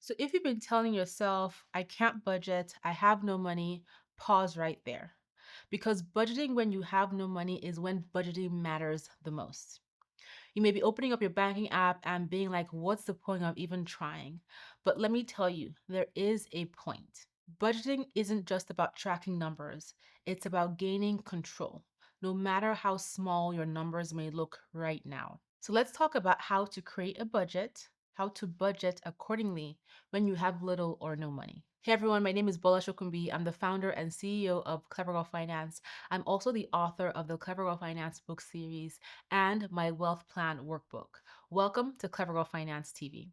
So if you've been telling yourself, I can't budget, I have no money, pause right there. Because budgeting when you have no money is when budgeting matters the most. You may be opening up your banking app and being like, what's the point of even trying? But let me tell you, there is a point. Budgeting isn't just about tracking numbers, it's about gaining control, no matter how small your numbers may look right now. So let's talk about how to create a budget, how to budget accordingly when you have little or no money. Hey everyone, my name is Bola Sokunbi. I'm the founder and CEO of Clever Girl Finance. I'm also the author of the Clever Girl Finance book series and my wealth plan workbook. Welcome to Clever Girl Finance TV.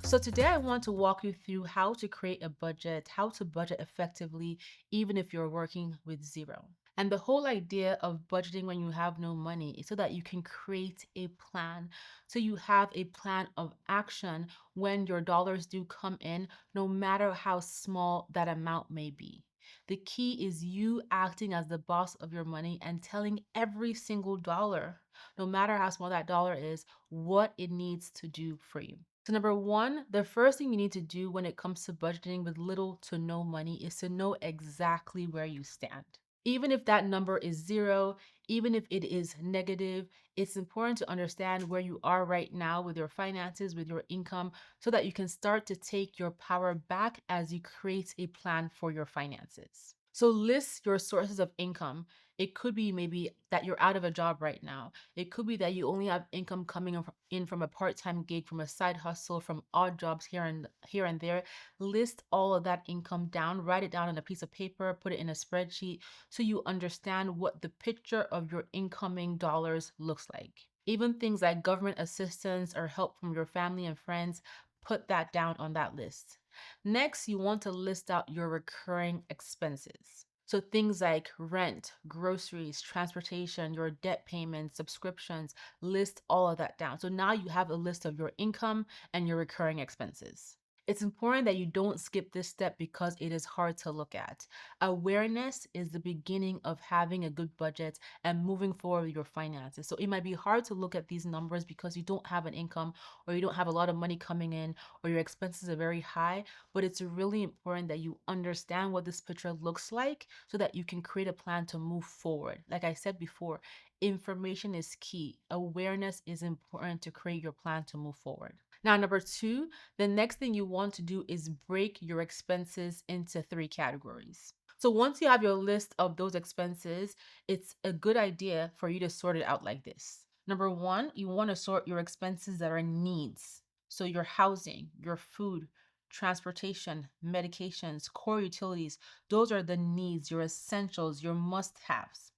So today I want to walk you through how to create a budget, how to budget effectively, even if you're working with zero. And the whole idea of budgeting when you have no money is so that you can create a plan. So you have a plan of action when your dollars do come in, no matter how small that amount may be. The key is you acting as the boss of your money and telling every single dollar, no matter how small that dollar is, what it needs to do for you. So number one, the first thing you need to do when it comes to budgeting with little to no money is to know exactly where you stand. Even if that number is zero, even if it is negative, it's important to understand where you are right now with your finances, with your income, so that you can start to take your power back as you create a plan for your finances. So list your sources of income. It could be maybe that you're out of a job right now. It could be that you only have income coming in from a part-time gig, from a side hustle, from odd jobs here and there. List all of that income down, write it down on a piece of paper, put it in a spreadsheet so you understand what the picture of your incoming dollars looks like. Even things like government assistance or help from your family and friends, put that down on that list. Next, you want to list out your recurring expenses. So things like rent, groceries, transportation, your debt payments, subscriptions, list all of that down. So now you have a list of your income and your recurring expenses. It's important that you don't skip this step because it is hard to look at. Awareness is the beginning of having a good budget and moving forward with your finances. So it might be hard to look at these numbers because you don't have an income or you don't have a lot of money coming in or your expenses are very high, but it's really important that you understand what this picture looks like so that you can create a plan to move forward. Like I said before, information is key. Awareness is important to create your plan to move forward. Now, number two, the next thing you want to do is break your expenses into three categories. So once you have your list of those expenses, it's a good idea for you to sort it out like this. Number one, you want to sort your expenses that are needs. So your housing, your food, transportation, medications, core utilities, those are the needs, your essentials, your must-haves.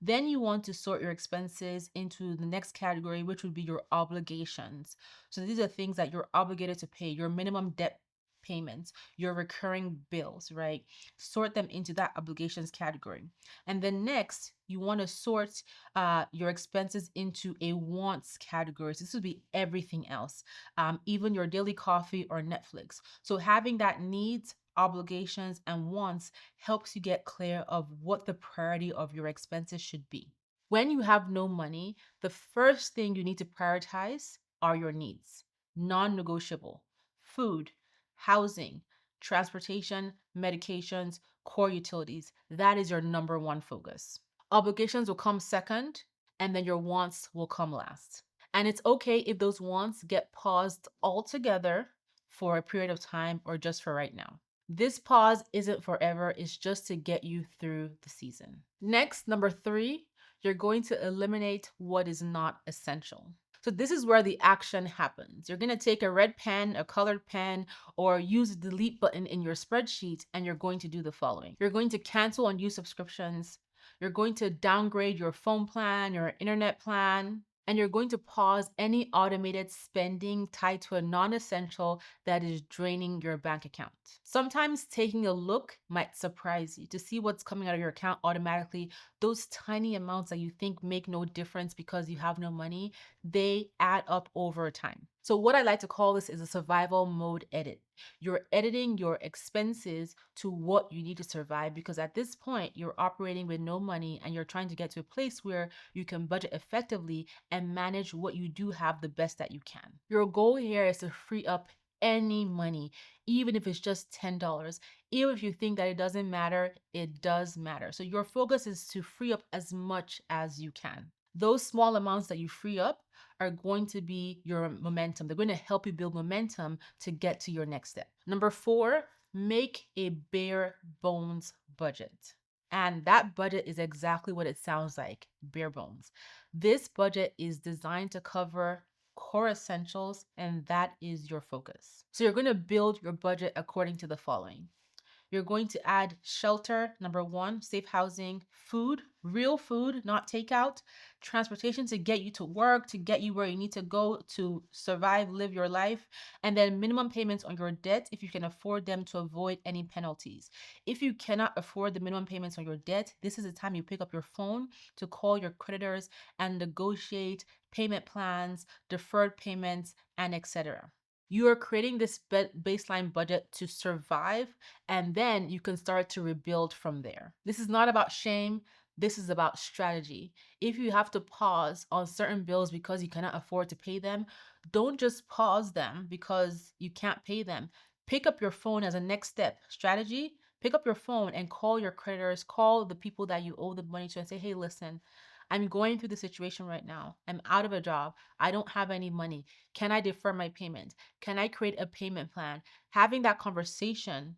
Then you want to sort your expenses into the next category, which would be your obligations. So these are things that you're obligated to pay, your minimum debt payments, your recurring bills, right? Sort them into that obligations category. And then next, you want to sort your expenses into a wants category. So this would be everything else, even your daily coffee or Netflix. So having that needs, obligations, and wants helps you get clear of what the priority of your expenses should be. When you have no money, the first thing you need to prioritize are your needs, non-negotiable: food, housing, transportation, medications, core utilities. That is your number one focus. Obligations will come second, and then your wants will come last. And it's okay if those wants get paused altogether for a period of time or just for right now. This pause isn't forever, it's just to get you through the season. Next, number three, you're going to eliminate what is not essential. So this is where the action happens. You're going to take a red pen, a colored pen, or use the delete button in your spreadsheet, and you're going to do the following. You're going to cancel unused subscriptions. You're going to downgrade your phone plan, your internet plan, and you're going to pause any automated spending tied to a non-essential that is draining your bank account. Sometimes taking a look might surprise you to see what's coming out of your account automatically. Those tiny amounts that you think make no difference because you have no money, they add up over time. So what I like to call this is a survival mode edit. You're editing your expenses to what you need to survive, because at this point you're operating with no money and you're trying to get to a place where you can budget effectively and manage what you do have the best that you can. Your goal here is to free up any money, even if it's just $10. Even if you think that it doesn't matter, it does matter. So your focus is to free up as much as you can. Those small amounts that you free up are going to be your momentum. They're going to help you build momentum to get to your next step. Number 4, make a bare bones budget. And that budget is exactly what it sounds like, bare bones. This budget is designed to cover core essentials, and that is your focus. So you're going to build your budget according to the following. You're going to add shelter, number 1, safe housing, food, real food, not takeout, transportation to get you to work, to get you where you need to go to survive, live your life, and then minimum payments on your debt if you can afford them to avoid any penalties. If you cannot afford the minimum payments on your debt, this is the time you pick up your phone to call your creditors and negotiate payment plans, deferred payments, and etc. You are creating this baseline budget to survive, and then you can start to rebuild from there. This is not about shame. This is about strategy. If you have to pause on certain bills because you cannot afford to pay them, don't just pause them because you can't pay them. Pick up your phone as a next step strategy. Pick up your phone and call your creditors, call the people that you owe the money to, and say, hey, listen, I'm going through the situation right now. I'm out of a job. I don't have any money. Can I defer my payment? Can I create a payment plan? Having that conversation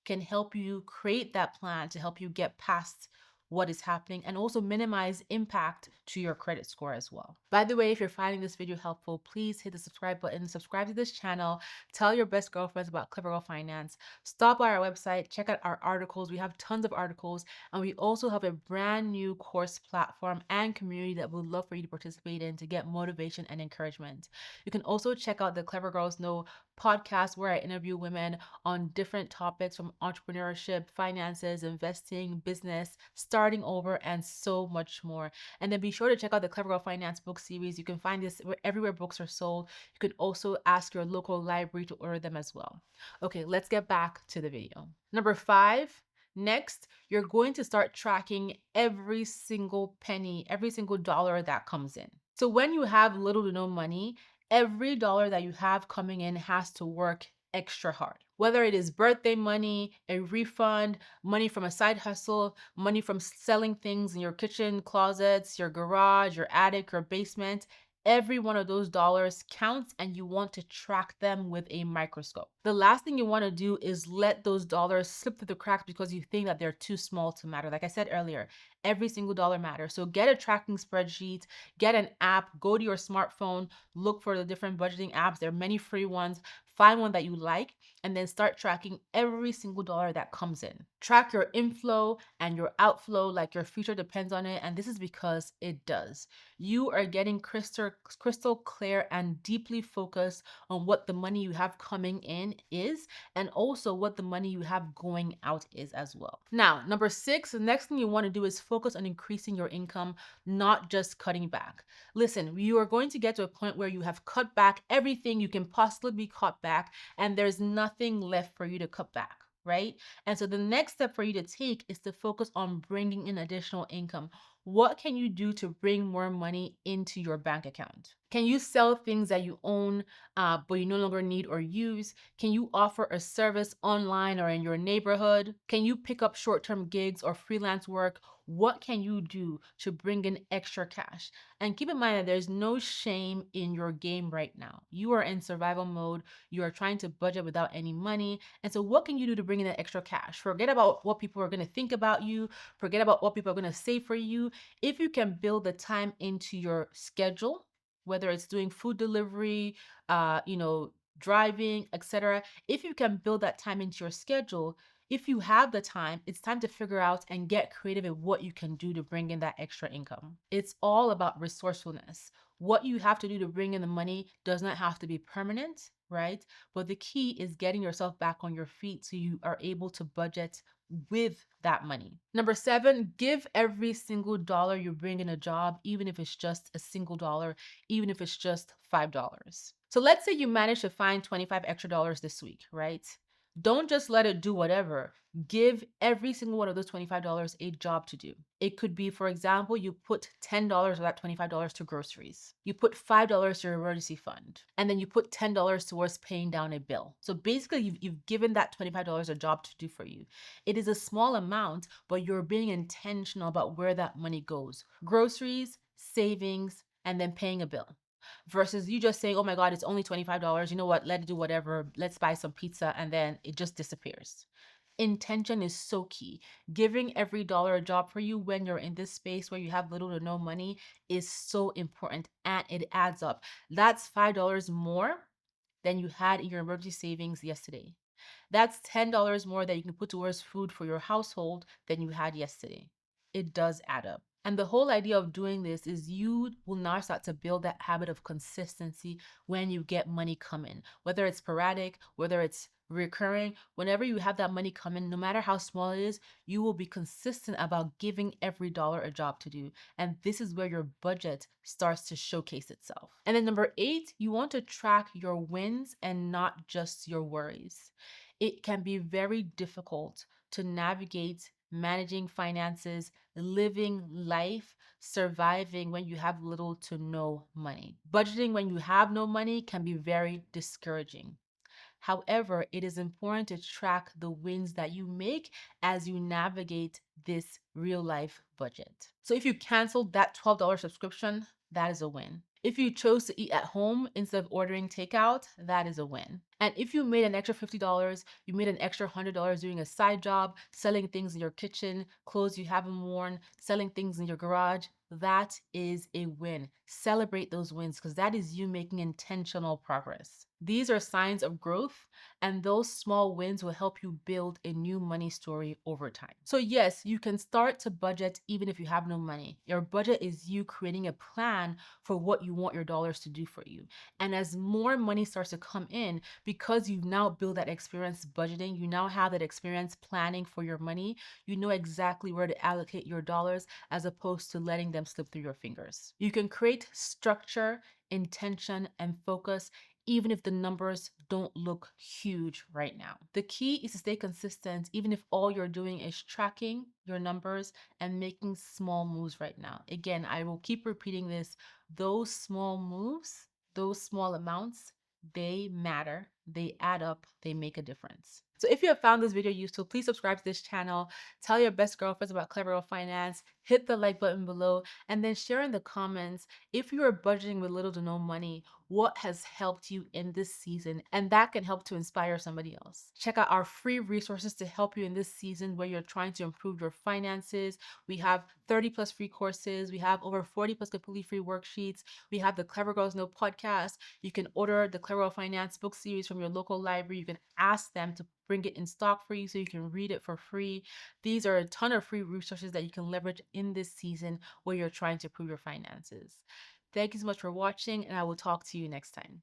can help you create that plan to help you get past what is happening and also minimize impact to your credit score as well. By the way, if you're finding this video helpful, please hit the subscribe button, subscribe to this channel, tell your best girlfriends about Clever Girl Finance, stop by our website, check out our articles. We have tons of articles, and we also have a brand new course platform and community that we'd love for you to participate in to get motivation and encouragement. You can also check out the Clever Girls Know podcast, where I interview women on different topics from entrepreneurship, finances, investing, business, starting over, and so much more. And then be sure to check out the Clever Girl Finance book series. You can find this everywhere books are sold. You can also ask your local library to order them as well. Okay, let's get back to the video. Number 5. Next, you're going to start tracking every single penny, every single dollar that comes in. So when you have little to no money, every dollar that you have coming in has to work extra hard. Whether it is birthday money, a refund, money from a side hustle, money from selling things in your kitchen closets, your garage, your attic, your basement, every one of those dollars counts, and you want to track them with a microscope. The last thing you want to do is let those dollars slip through the cracks because you think that they're too small to matter. Like I said earlier, every single dollar matters. So get a tracking spreadsheet, get an app, go to your smartphone, look for the different budgeting apps. There are many free ones. Find one that you like, and then start tracking every single dollar that comes in. Track your inflow and your outflow like your future depends on it, and this is because it does. You are getting crystal clear and deeply focused on what the money you have coming in is, and also what the money you have going out is as well. Now, number 6, the next thing you want to do is focus on increasing your income, not just cutting back. Listen, you are going to get to a point where you have cut back everything you can possibly be cut back, and there's nothing left for you to cut back, right? And so the next step for you to take is to focus on bringing in additional income. What can you do to bring more money into your bank account? Can you sell things that you own, but you no longer need or use? Can you offer a service online or in your neighborhood? Can you pick up short-term gigs or freelance work? What can you do to bring in extra cash? And keep in mind that there's no shame in your game right now. You are in survival mode. You are trying to budget without any money. And so what can you do to bring in that extra cash? Forget about what people are going to think about you. Forget about what people are going to say for you. If you can build the time into your schedule, whether it's doing food delivery, driving, etc. If you can build that time into your schedule, if you have the time, it's time to figure out and get creative at what you can do to bring in that extra income. It's all about resourcefulness. What you have to do to bring in the money does not have to be permanent, right? But the key is getting yourself back on your feet so you are able to budget with that money. Number seven, give every single dollar you bring in a job, even if it's just a single dollar, even if it's just $5. So let's say you manage to find 25 extra dollars this week, right? Don't just let it do whatever. Give every single one of those $25 a job to do. It could be, for example, you put $10 of that $25 to groceries. You put $5 to your emergency fund. And then you put $10 towards paying down a bill. So basically, you've given that $25 a job to do for you. It is a small amount, but you're being intentional about where that money goes. Groceries, savings, and then paying a bill. Versus you just saying, oh my God, it's only $25. You know what? Let it do whatever. Let's buy some pizza. And then it just disappears. Intention is so key. Giving every dollar a job for you when you're in this space where you have little to no money is so important, and it adds up. That's $5 more than you had in your emergency savings yesterday. That's $10 more that you can put towards food for your household than you had yesterday. It does add up. And the whole idea of doing this is you will now start to build that habit of consistency when you get money coming, whether it's sporadic, whether it's recurring. Whenever you have that money coming, no matter how small it is, you will be consistent about giving every dollar a job to do. And this is where your budget starts to showcase itself. And then number eight, you want to track your wins and not just your worries. It can be very difficult to navigate managing finances, living life, surviving when you have little to no money. Budgeting when you have no money can be very discouraging. However, it is important to track the wins that you make as you navigate this real life budget. So if you canceled that $12 subscription, that is a win. If you chose to eat at home instead of ordering takeout, that is a win. And if you made an extra $50, you made an extra $100 doing a side job, selling things in your kitchen, clothes you haven't worn, selling things in your garage, that is a win. Celebrate those wins because that is you making intentional progress. These are signs of growth, and those small wins will help you build a new money story over time. So yes, you can start to budget even if you have no money. Your budget is you creating a plan for what you want your dollars to do for you. And as more money starts to come in, because you've now built that experience budgeting, you now have that experience planning for your money, you know exactly where to allocate your dollars as opposed to letting them slip through your fingers. You can create structure, intention, and focus even if the numbers don't look huge right now. The key is to stay consistent, even if all you're doing is tracking your numbers and making small moves right now. Again, I will keep repeating this. Those small moves, those small amounts, they matter, they add up, they make a difference. So if you have found this video useful, please subscribe to this channel, tell your best girlfriends about Clever Girl Finance, hit the like button below, and then share in the comments if you are budgeting with little to no money, what has helped you in this season, and that can help to inspire somebody else. Check out our free resources to help you in this season where you're trying to improve your finances. We have 30 plus free courses. We have over 40 plus completely free worksheets. We have the Clever Girls Know podcast. You can order the Clever Girl Finance book series from your local library. You can ask them to bring it in stock for you so you can read it for free. These are a ton of free resources that you can leverage in this season where you're trying to improve your finances. Thank you so much for watching, and I will talk to you next time.